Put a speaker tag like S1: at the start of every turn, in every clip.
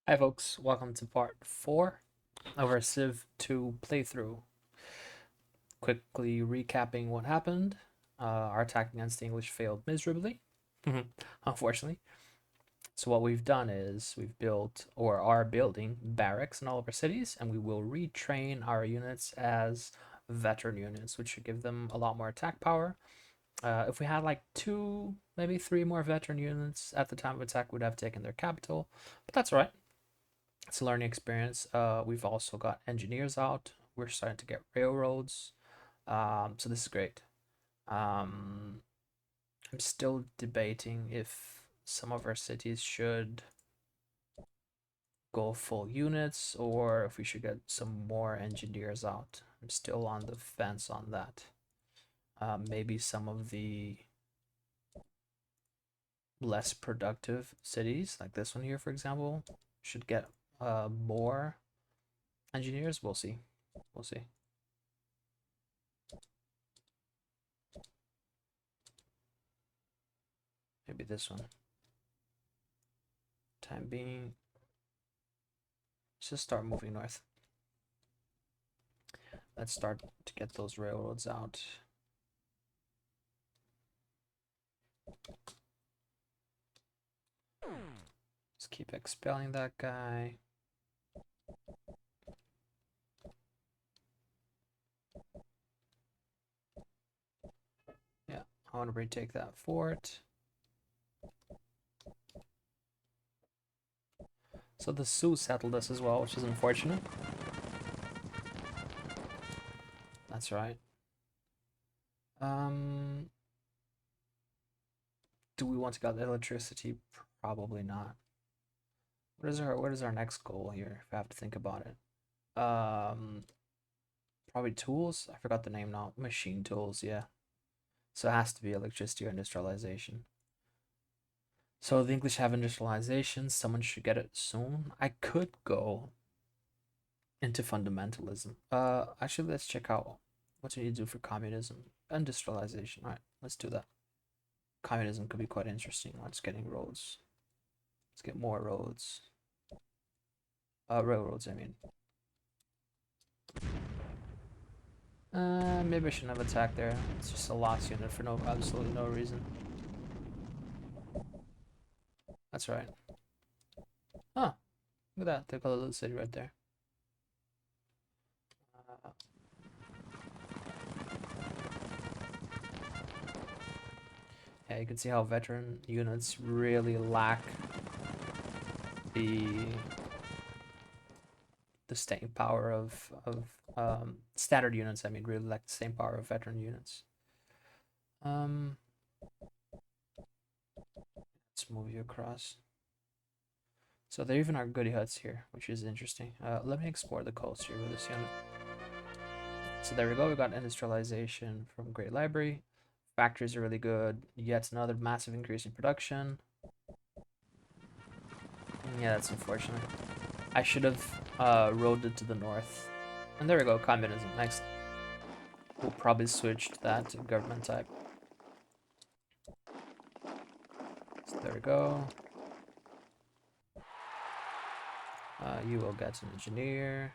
S1: Hi folks, welcome to part 4 of our Civ 2 playthrough. Quickly recapping what happened. Our attack against the English failed miserably, unfortunately. So what we've done is we've built, or are building, barracks in all of our cities, and we will retrain our units as veteran units, which should give them a lot more attack power. If we had like 2, maybe 3 more veteran units at the time of attack, we'd have taken their capital, but that's all right. It's a learning experience. We've also got engineers out. We're starting to get railroads. So this is great. I'm still debating if some of our cities should go full units or if we should get some more engineers out. I'm still on the fence on that. Maybe some of the less productive cities, like this one here, for example, should get more engineers. We'll see. We'll see. Maybe this one. Time being, let's just start moving north. Let's start to get those railroads out. Let's keep expelling that guy. Yeah, I want to retake that fort. So the Sioux settled us as well, which is unfortunate. That's right. Um, do we want to get electricity? Probably not. What is our next goal here? If I have to think about it. Probably tools. I forgot the name now. Machine tools. Yeah. So it has to be electricity or industrialization. So the English have industrialization. Someone should get it soon. I could go into fundamentalism. Actually, let's check out what we need to do for communism. Industrialization. All right, let's do that. Communism could be quite interesting. Let's getting roads. Let's get more roads. Railroads, I mean. Maybe I shouldn't have attacked there. It's just a lost unit for absolutely no reason. That's right. Huh. Look at that. They got a little city right there. Uh, yeah, you can see how veteran units really lack the staying power of standard units. I mean, really lack the staying power of veteran units. Um, let's move you across. So there even are goody huts here, which is interesting. Let me explore the coast here with this unit. So there we go. We got industrialization from Great Library. Factories are really good. Yet another massive increase in production. Yeah, that's unfortunate. I should have roaded to the north. And there we go, communism. Next, we'll probably switch to that to government type. So there we go. You will get an engineer.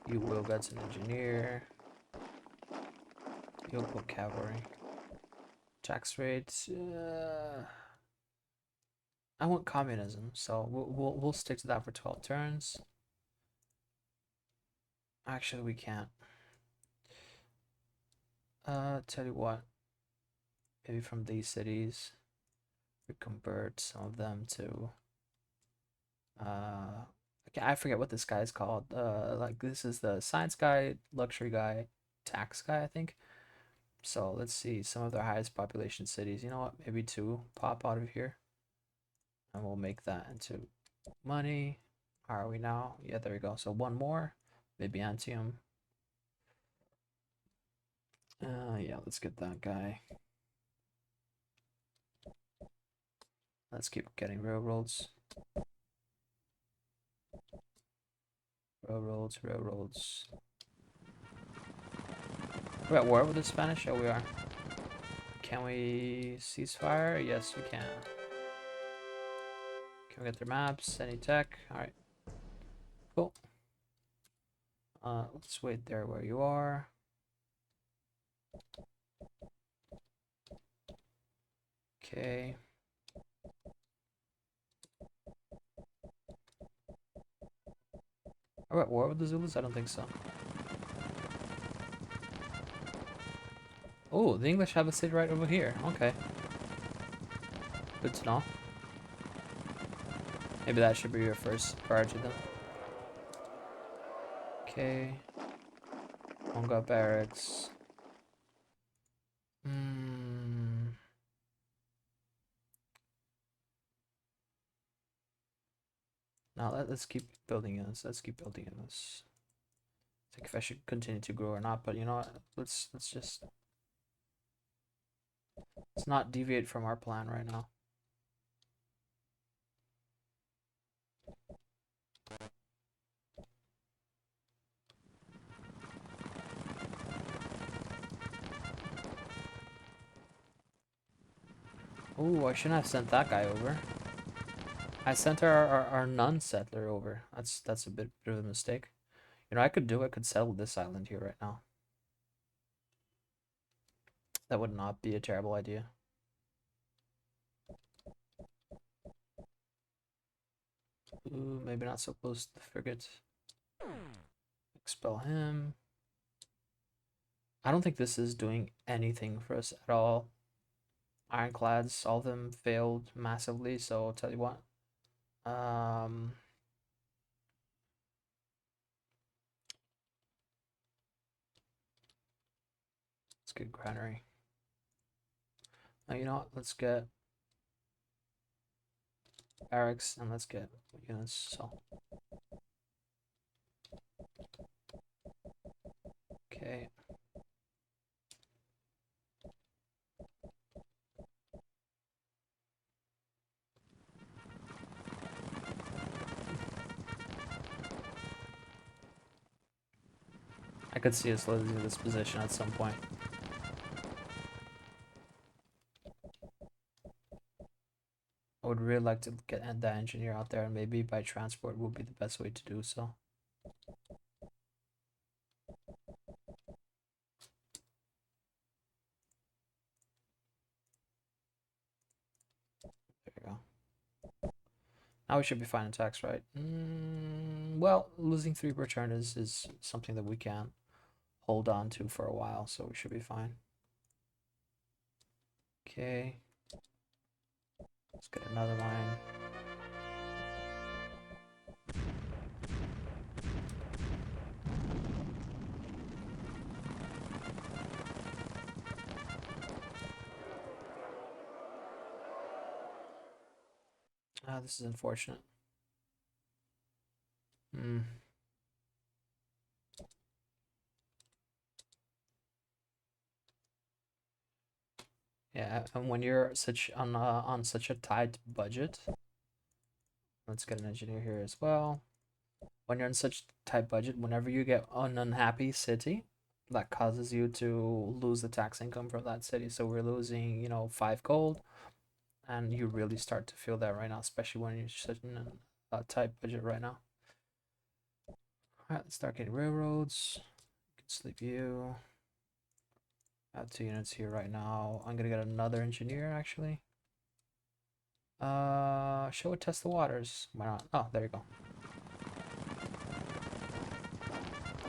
S1: You will get an engineer. You'll put cavalry. Tax rates. I want communism, so we'll stick to that for 12 turns. Actually, we can't. Tell you what. Maybe from these cities, we convert some of them to. I forget what this guy is called. Like this is the science guy, luxury guy, tax guy, I think. So let's see some of their highest population cities. You know what? Maybe 2 pop out of here, and we'll make that into money. How are we now? Yeah, there we go. So 1 more, maybe Antium. Yeah, let's get that guy. Let's keep getting railroads. Railroads, railroads. We're at war with the Spanish? Oh, we are. Can we cease fire? Yes, we can. Can we get their maps? Any tech? Alright. Cool. Let's wait there where you are. Okay. Are we at war with the Zulus? I don't think so. Oh, the English have a city right over here. Okay. Good to know. Maybe that should be your first priority then. Okay. Monga barracks. Now let's keep building in this. Let's keep building in this. I think if I should continue to grow or not, but you know what? Let's not deviate from our plan right now. Oh, I shouldn't have sent that guy over. I sent our non-settler over. That's a bit of a mistake. You know, I could settle this island here right now. That would not be a terrible idea. Ooh, maybe not so close to the frigate. Expel him. I don't think this is doing anything for us at all. Ironclads, all of them failed massively, so I'll tell you what. Let's get granary. Now, you know what? Let's get barracks and let's get units. So, okay. I could see us losing this position at some point. I would really like to get that engineer out there, and maybe by transport will be the best way to do so. There you go. Now we should be fine in tax, right? Well, losing 3 per turn is something that we can hold on to for a while, so we should be fine. Okay. Let's get another line. Ah, this is unfortunate. Yeah, and when you're on such a tight budget, let's get an engineer here as well. When you're in such tight budget, whenever you get an unhappy city, that causes you to lose the tax income from that city. So we're losing, you know, 5 gold, and you really start to feel that right now, especially when you're sitting in a tight budget right now. All right, let's start getting railroads. Sleep you. I have 2 units here right now. I'm gonna get another engineer actually. Show it test the waters. Why not? Oh, there you go.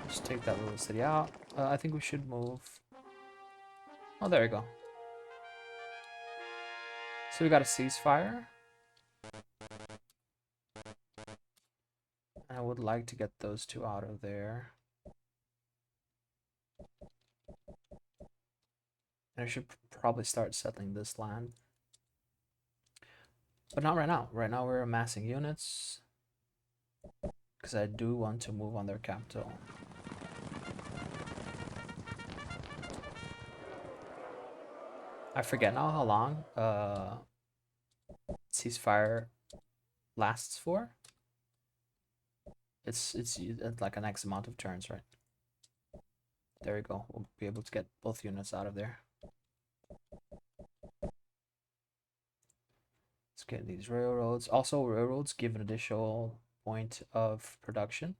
S1: Just take that little city out. I think we should move. Oh, there you go. So we got a ceasefire. I would like to get those 2 out of there. And I should probably start settling this land. But not right now. Right now we're amassing units. Because I do want to move on their capital. I forget now how long ceasefire lasts for. It's like an X amount of turns, right? There we go. We'll be able to get both units out of there. Let's get these railroads. Also, railroads give an additional point of production.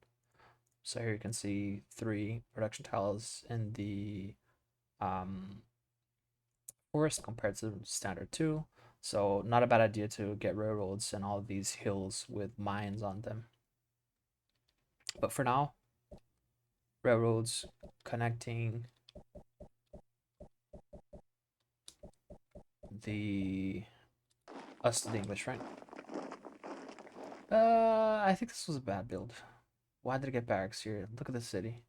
S1: So here you can see 3 production tiles in the forest compared to standard 2. So not a bad idea to get railroads and all of these hills with mines on them. But for now, railroads connecting us to the English, right? I think this was a bad build. Why did I get barracks here? Look at the city.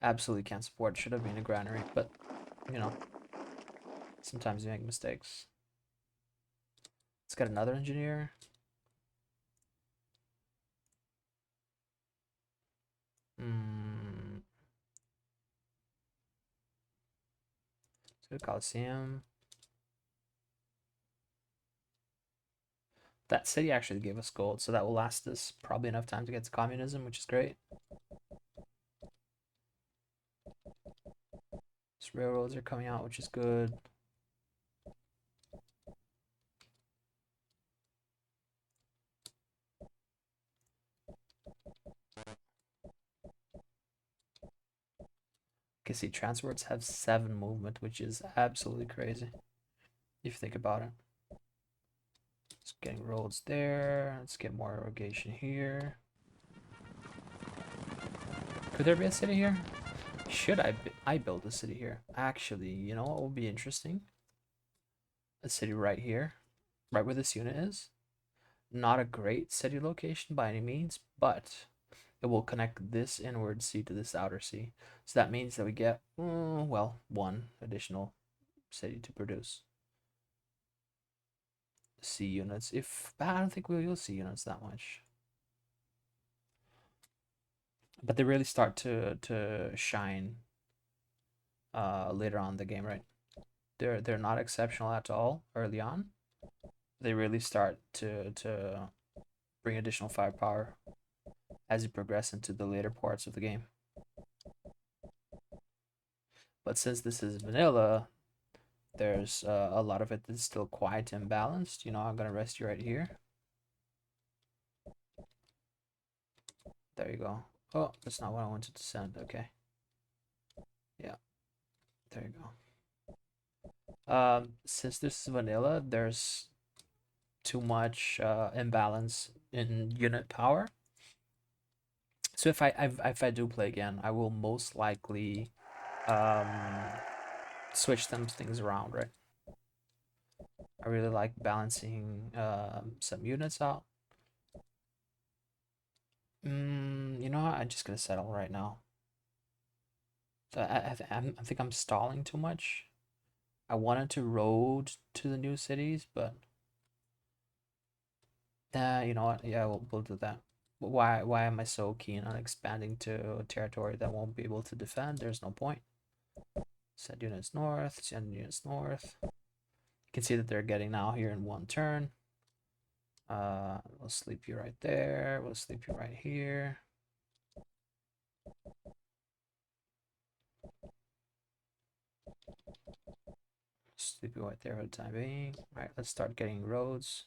S1: Absolutely can't support. Should have been a granary, but you know, sometimes you make mistakes. Let's get another engineer. Let's go to Coliseum. That city actually gave us gold, so that will last us probably enough time to get to communism, which is great. These railroads are coming out, which is good. You can see transports have 7 movement, which is absolutely crazy if you think about it. Just getting roads there. Let's get more irrigation here. Could there be a city here? Should I build a city here? Actually, you know what would be interesting? A city right here, right where this unit is. Not a great city location by any means, but it will connect this inward sea to this outer sea. So that means that we get, well, 1 additional city to produce. Sea units. I don't think we'll use sea units that much. But they really start to shine later on in the game, right? They're not exceptional at all early on. They really start to bring additional firepower as you progress into the later parts of the game. But since this is vanilla, there's a lot of it that's still quiet and balanced. You know, I'm gonna rest you right here. There you go. Oh, that's not what I wanted to send. Okay. Yeah. There you go. Since this is vanilla, there's too much imbalance in unit power. So if I do play again, I will most likely switch them things around, right? I really like balancing some units out. You know what? I'm just gonna settle right now. I think I'm stalling too much. I wanted to road to the new cities, but you know what? Yeah, we'll do that. Why am I so keen on expanding to a territory that won't be able to defend? There's no point. Send units north, send units north. You can see that they're getting now here in 1 turn. We'll sleep you right there. We'll sleep you right here. Sleep you right there for the time being. All right, let's start getting roads.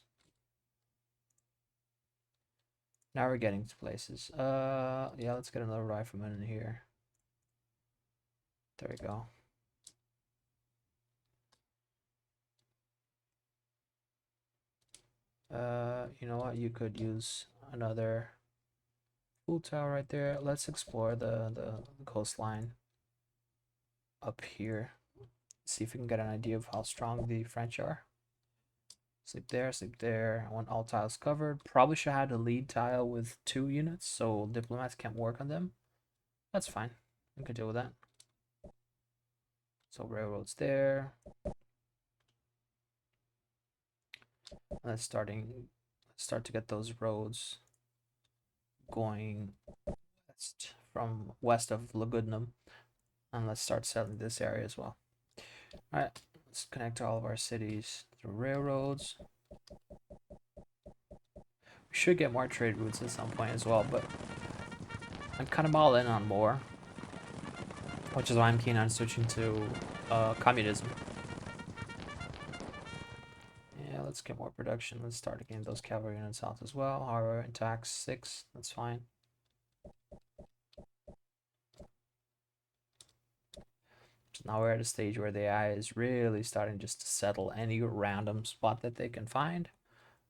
S1: Now we're getting to places. Yeah, let's get another rifleman in here. There we go. You know what? You could use another pool tower right there. Let's explore the coastline up here. See if we can get an idea of how strong the French are. Sleep there, sleep there. I want all tiles covered. Probably should have a lead tile with 2 units, so diplomats can't work on them. That's fine. We can deal with that. So railroads there. Let's start to get those roads going from west of Lugudunum, and let's start settling this area as well. All right, let's connect all of our cities through railroads. We should get more trade routes at some point as well, but I'm kind of all in on more, which is why I'm keen on switching to communism. Yeah, let's get more production. Let's start getting those cavalry units out as well. Our intact 6, that's fine. So now we're at a stage where the AI is really starting just to settle any random spot that they can find.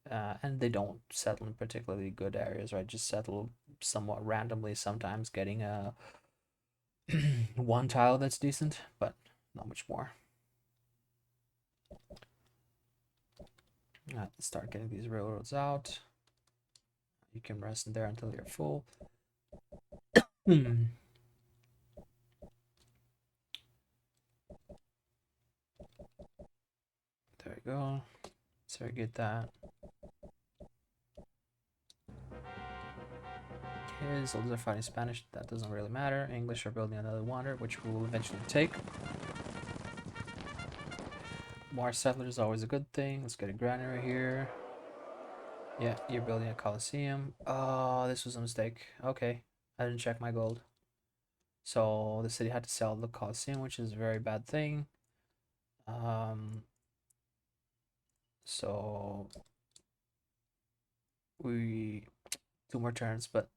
S1: And they don't settle in particularly good areas, right? Just settle somewhat randomly, sometimes getting a one tile that's decent, but not much more. Let's start getting these railroads out. You can rest in there until you're full. There we go. So get that. Okay, soldiers are fighting Spanish. That doesn't really matter. English are building another wonder, which we will eventually take. More settlers is always a good thing. Let's get a granary here. Yeah, you're building a coliseum. Oh, this was a mistake. Okay, I didn't check my gold. So the city had to sell the coliseum, which is a very bad thing. So we 2 more turns, but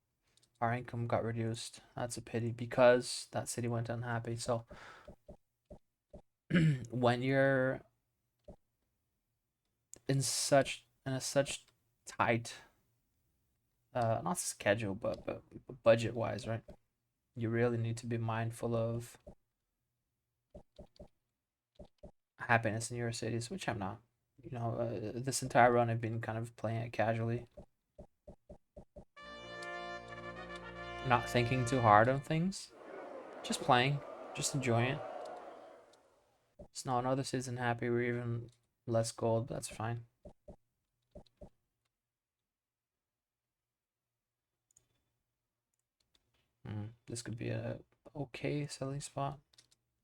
S1: our income got reduced. That's a pity because that city went unhappy. So when you're in a such tight not schedule but budget wise, right, you really need to be mindful of happiness in your cities, which I'm not. You know, this entire run I've been kind of playing it casually, not thinking too hard on things, just playing, just enjoying it. So now another citizen happy, we're even less gold, but that's fine. This could be a okay selling spot.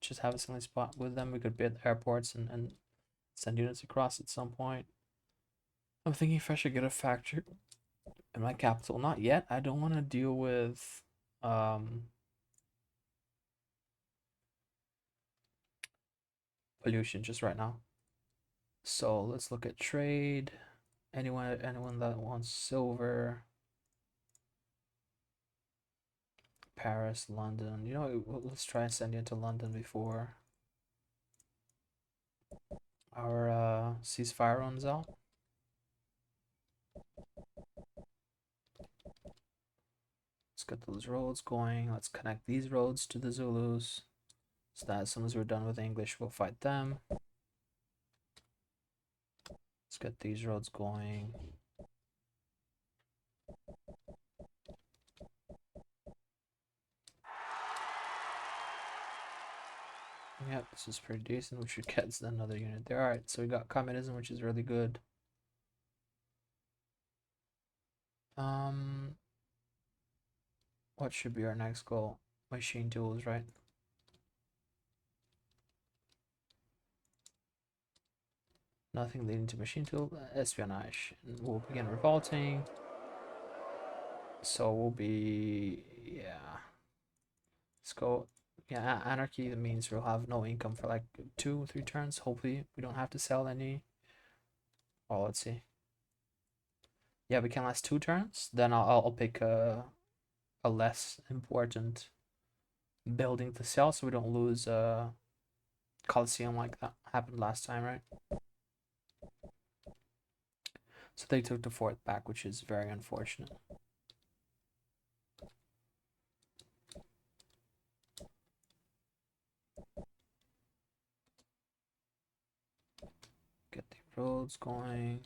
S1: Just have a selling spot with them. We could be at airports and send units across at some point. I'm thinking if I should get a factory in my capital. Not yet. I don't want to deal with pollution just right now. So let's look at trade. Anyone that wants silver. Paris, London. You know, let's try and send you into London before our ceasefire runs out. Let's get those roads going. Let's connect these roads to the Zulus, so that as soon as we're done with English, we'll fight them. Let's get these roads going. Yep, this is pretty decent. We should get another unit there. Alright, so we got communism, which is really good. What should be our next goal? Machine tools, right? Nothing leading to machine tool espionage. And we'll begin revolting. So we'll be, yeah. Let's go. Yeah, anarchy means we'll have no income for like 2-3 turns. Hopefully we don't have to sell any. Oh, let's see. Yeah, we can last 2 turns. Then I'll pick a less important building to sell, so we don't lose Coliseum like that happened last time, right? So they took the fort back, which is very unfortunate. Get the roads going.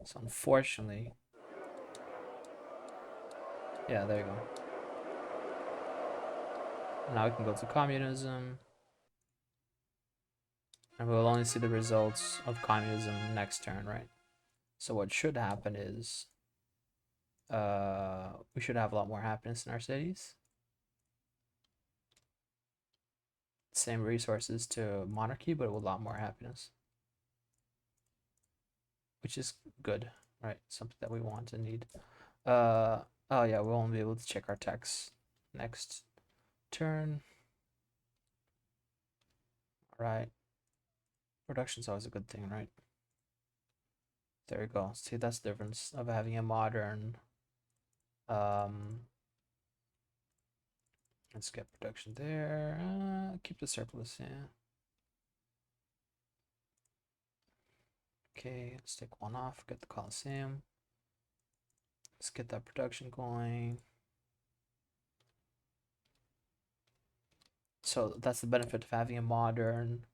S1: So unfortunately, yeah, there you go. Now we can go to communism. And we'll only see the results of communism next turn, right? So what should happen is we should have a lot more happiness in our cities. Same resources to monarchy, but with a lot more happiness. Which is good, right? Something that we want and need. Oh yeah, we won't be able to check our tax next turn. All right. Production's always a good thing, right? There you go. See, that's the difference of having a modern. Let's get production there. Keep the surplus, yeah. Okay, let's take one off. Get the Coliseum. Let's get that production going. So that's the benefit of having a modern.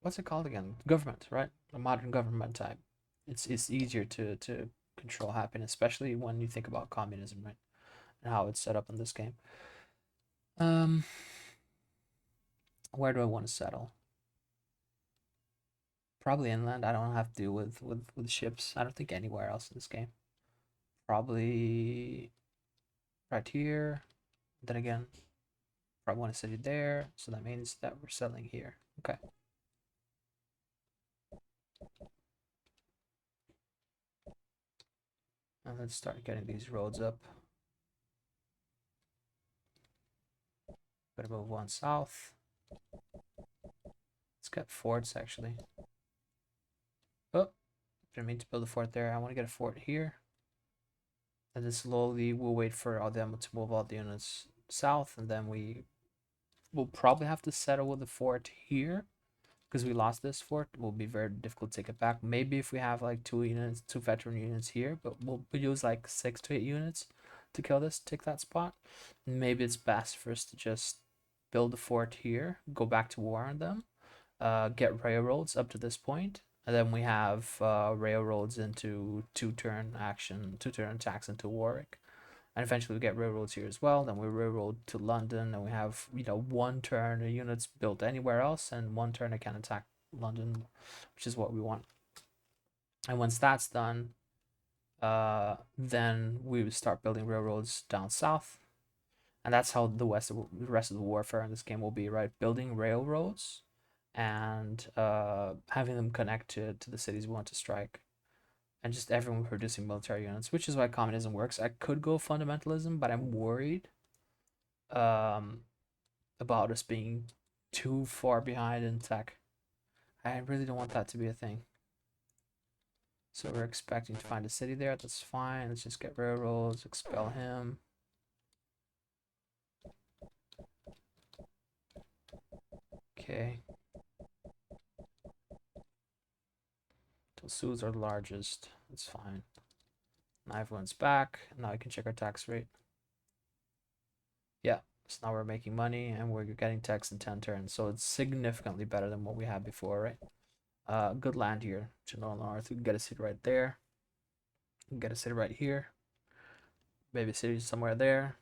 S1: What's it called again? Government, right? A modern government type. It's easier to control happiness, especially when you think about communism, right? And how it's set up in this game. Where do I want to settle? Probably inland. I don't have to deal with ships. I don't think anywhere else in this game. Probably right here. Then again, probably want a city there. So that means that we're settling here. Okay. And let's start getting these roads up. Gotta move one south. Let's get forts actually. Oh, didn't mean to build a fort there. I want to get a fort here. And then slowly we'll wait for all them to move all the units south, and then we will probably have to settle with the fort here because we lost this fort. It will be very difficult to take it back. Maybe if we have like two veteran units here, but we'll use like 6 to 8 units to kill this, take that spot. Maybe it's best for us to just build a fort here, go back to war on them, get railroads up to this point, and then we have railroads into two-turn attacks into Warwick, and eventually we get railroads here as well. Then we railroad to London, and we have 1 turn units built anywhere else, and 1 turn they can attack London, which is what we want. And once that's done, then we would start building railroads down south, and that's how the rest of the warfare in this game will be, right? Building railroads and having them connect to the cities we want to strike, and just everyone producing military units, which is why communism works. I could go fundamentalism, but I'm worried um, about us being too far behind in tech. I really don't want that to be a thing. So we're expecting to find a city there. That's fine. Let's just get railroads, expel him. Okay. Sioux are the largest. That's fine. Now everyone's back. Now I can check our tax rate. Yeah, so now we're making money and we're getting tax in 10 turns. So it's significantly better than what we had before, right? Good land here. General North. We can get a city right there. We can get a city right here. Maybe a city somewhere there.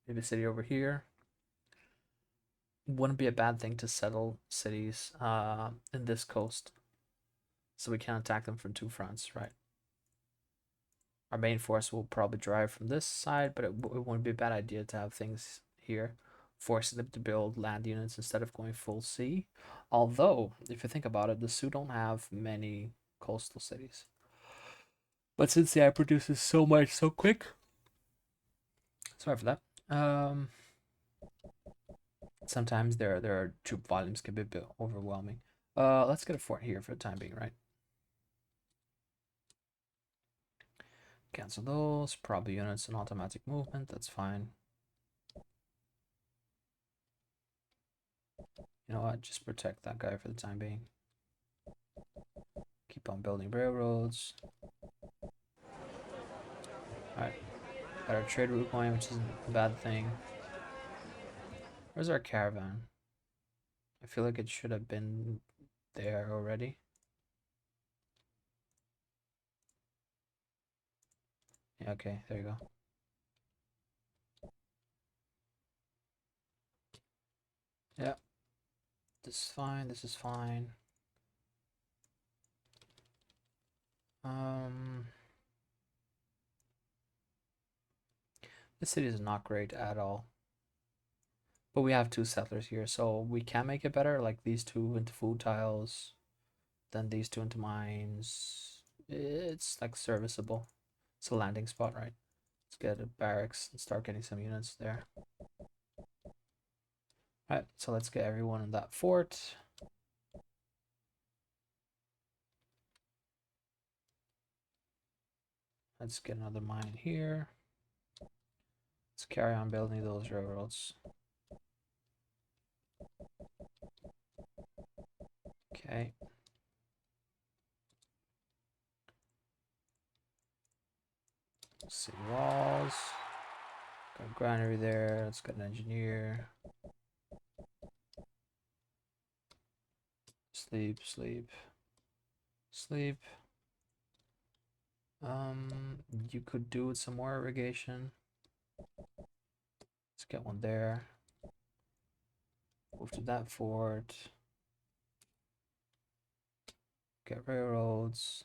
S1: Maybe a city over here. Wouldn't be a bad thing to settle cities in this coast, so we can attack them from 2 fronts, right? Our main force will probably drive from this side, but it wouldn't be a bad idea to have things here, forcing them to build land units instead of going full sea. Although, if you think about it, the Sioux don't have many coastal cities. But since the AI produces so much so quick, sorry for that. Sometimes their troop volumes can be a bit overwhelming. Let's get a fort here for the time being, right? Cancel those. Probably units and automatic movement. That's fine. You know what? Just protect that guy for the time being. Keep on building railroads. Alright. Got our trade route going, which isn't a bad thing. Where's our caravan? I feel like it should have been there already. Yeah, okay, there you go. Yeah. This is fine, this is fine. This city is not great at all. But we have 2 settlers here, so we can make it better, like these 2 into food tiles, then these 2 into mines. It's like serviceable. It's a landing spot, right? Let's get a barracks and start getting some units there. Alright, so let's get everyone in that fort. Let's get another mine here. Let's carry on building those railroads. Okay. City walls. Got a granary there. Let's get an engineer. Sleep, sleep, sleep. You could do with some more irrigation. Let's get one there. Move to that fort. Get railroads.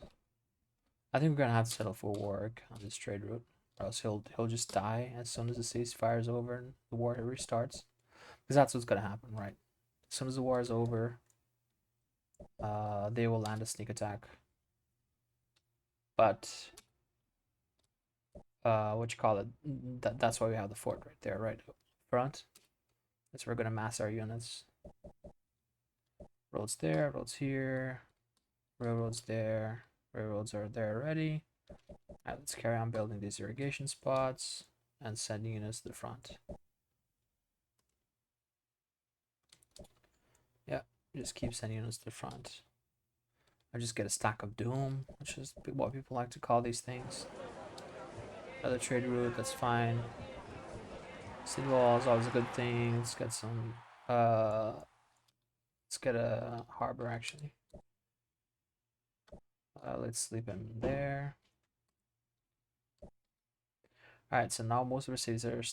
S1: I think we're gonna have to settle for war on this trade route, or else he'll just die as soon as the ceasefire is over and the war restarts. Because that's what's gonna happen, right? As soon as the war is over, they will land a sneak attack. But what you call it? That's why we have the fort right there, right up front. That's where we're gonna mass our units. Roads there, roads here, railroads there, railroads are there already. Alright, let's carry on building these irrigation spots and sending units to the front. Yeah, just keep sending units to the front. I just get a stack of doom, which is what people like to call these things. Another trade route, that's fine. City wall is always a good thing. Let's get some let's get a harbor actually. Let's sleep in there. Alright, so now most of our cities are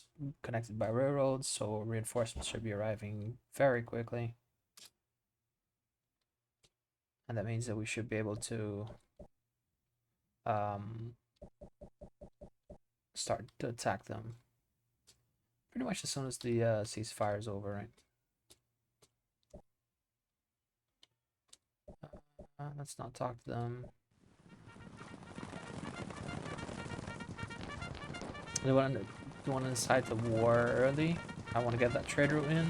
S1: connected by railroads, so reinforcements should be arriving very quickly. And that means that we should be able to start to attack them pretty much as soon as the ceasefire is over, right? Let's not talk to them. They want to incite the war early. I want to get that trade route in.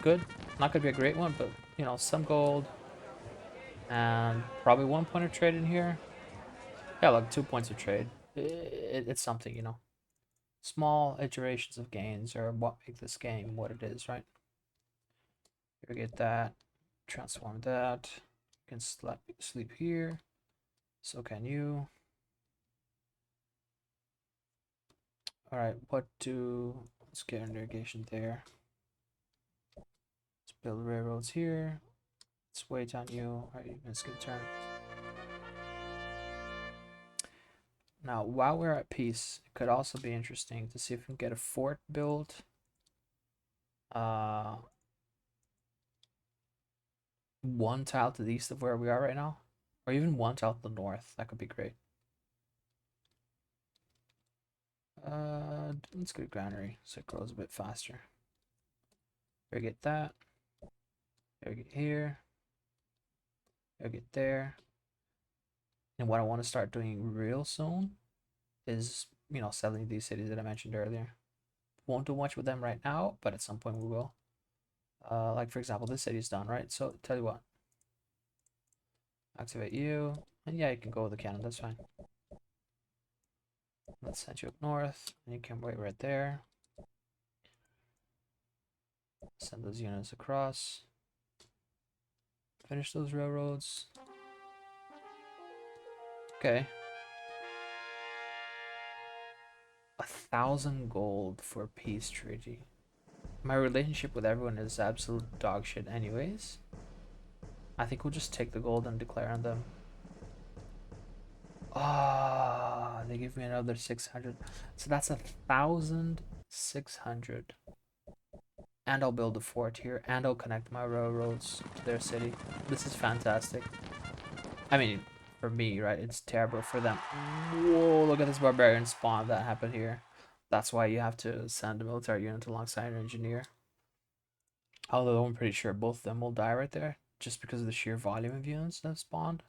S1: Good. Not going to be a great one, but, you know, some gold. And probably 1 point of trade in here. Yeah, like 2 points of trade. It's something, you know. Small iterations of gains are what make this game what it is, right? You get that. Transform that. You can sleep here. So can you. Alright, let's get an irrigation there. Let's build railroads here. Let's wait on you. Alright, you can skip turn. Now, while we're at peace, it could also be interesting to see if we can get a fort built. One tile to the east of where we are right now. Or even one tile to the north. That could be great. Let's get a granary so it grows a bit faster. Irrigate that. Irrigate here. Irrigate there. And what I want to start doing real soon is, you know, selling these cities that I mentioned earlier. Won't do much with them right now, but at some point we will. Like for example, this city's done, right? So tell you what. Activate you. And yeah, you can go with the cannon, that's fine. Let's send you up north. And you can wait right there. Send those units across. Finish those railroads. Okay. 1,000 gold for peace treaty. My relationship with everyone is absolute dog shit anyways. I think we'll just take the gold and declare on them. Ah, they give me another 600. So that's 1,600. And I'll build a fort here, and I'll connect my railroads to their city. This is fantastic. I mean, for me, right? It's terrible for them. Whoa, look at this barbarian spawn that happened here. That's why you have to send a military unit alongside an engineer. Although I'm pretty sure both of them will die right there, just because of the sheer volume of units that spawned.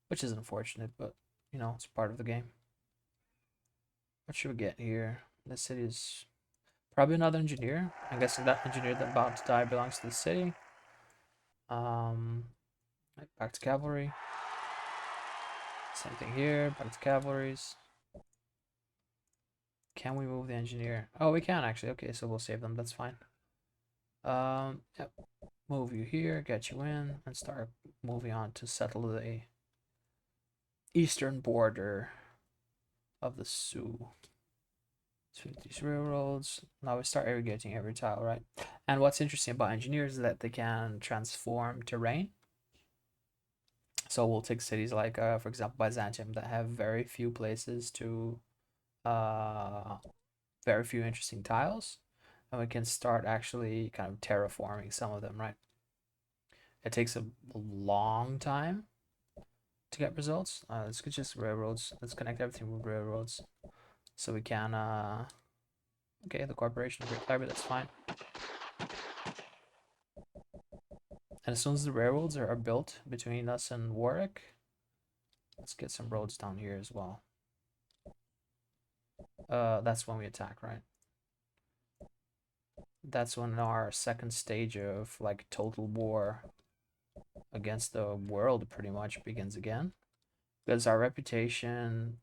S1: Which is unfortunate, but, you know, it's part of the game. What should we get here? This city is probably another engineer. I'm guessing that engineer that's about to die belongs to the city. Back to cavalry. Same thing here. Back to cavalries. Can we move the engineer? Oh, we can actually. Okay, so we'll save them. That's fine. Yep. Move you here, get you in, and start moving on to settle the eastern border of the Sioux. So these railroads. Now we start irrigating every tile, right? And what's interesting about engineers is that they can transform terrain. So we'll take cities like, for example, Byzantium that have very few places to, very few interesting tiles, and we can start actually kind of terraforming some of them, right? It takes a long time to get results. Let's get just railroads. Let's connect everything with railroads, so we can. Okay, the Corporation of Great Library. That's fine. And as soon as the railroads are built between us and Warwick, let's get some roads down here as well. That's when we attack, right? That's when our second stage of like total war against the world pretty much begins again, because our reputation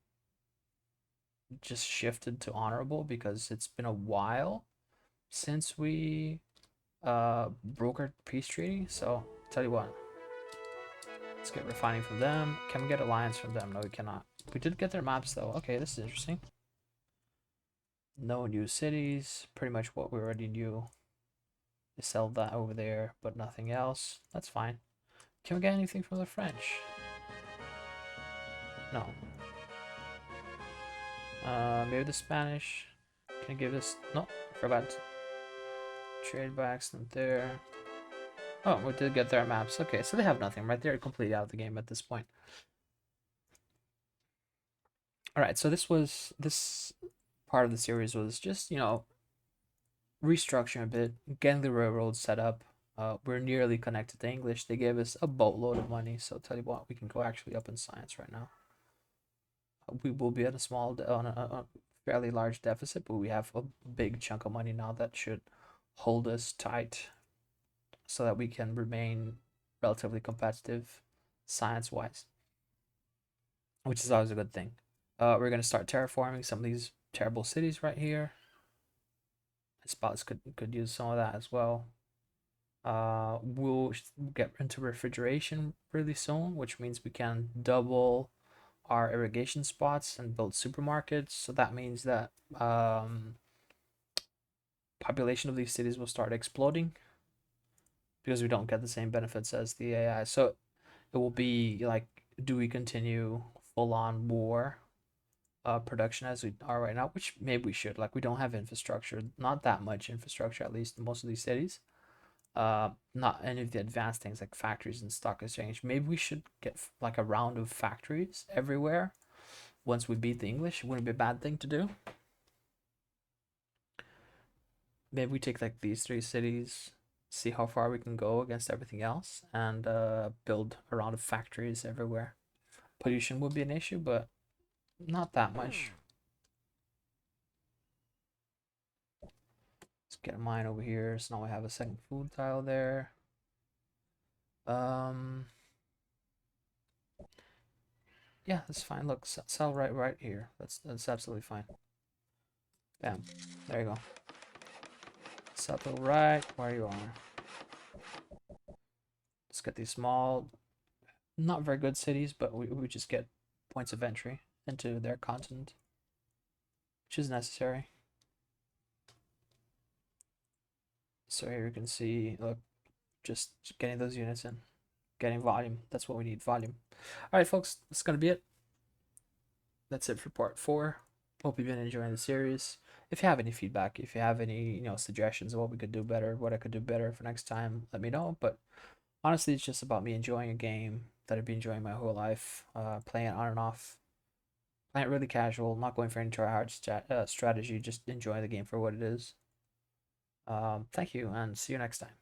S1: just shifted to honorable because it's been a while since we brokered peace treaty. So tell you what, let's get refining from them. Can we get alliance from them? No, we cannot. We did get their maps though. Okay, this is interesting. No new cities, pretty much what we already knew. They sell that over there, but nothing else. That's fine. Can we get anything from the French? No. Maybe the Spanish. Can I give this? No, forgot to trade by accident there. Oh, we did get their maps. Okay, so they have nothing, right? They're completely out of the game at this point. All right, so this part of the series was just, restructuring a bit, getting the railroad set up. We're nearly connected to English. They gave us a boatload of money, so I'll tell you what, we can go actually up in science right now. We will be at a fairly large deficit, but we have a big chunk of money now that should hold us tight so that we can remain relatively competitive science-wise, which is always a good thing. We're going to start terraforming some of these terrible cities right here. Spots could use some of that as well. We'll get into refrigeration really soon, which means we can double our irrigation spots and build supermarkets. So that means that population of these cities will start exploding because we don't get the same benefits as the AI. So it will be like, do we continue full on war production as we are right now? Which maybe we should. Like, we don't have infrastructure, not that much infrastructure, at least in most of these cities. Not any of the advanced things like factories and stock exchange. Maybe we should get like a round of factories everywhere once we beat the English. It wouldn't be a bad thing to do. Maybe we take like these three cities, see how far we can go against everything else, and build a round of factories everywhere. Pollution would be an issue, but not that much. Let's get a mine over here. So now we have a second food tile there. Yeah, that's fine. Look, sell right here. That's absolutely fine. Bam. There you go. Settle right where you are. Let's get these small, not very good cities, but we just get points of entry into their continent, which is necessary. So here you can see, look, just getting those units in, getting volume. That's what we need, volume. All right, folks, that's gonna be it. That's it for part 4. Hope you've been enjoying the series. If you have any feedback, if you have any, suggestions of what we could do better, what I could do better for next time, let me know. But honestly, it's just about me enjoying a game that I've been enjoying my whole life, playing on and off, playing it really casual, not going for any try-hard strategy, just enjoying the game for what it is. Thank you, and see you next time.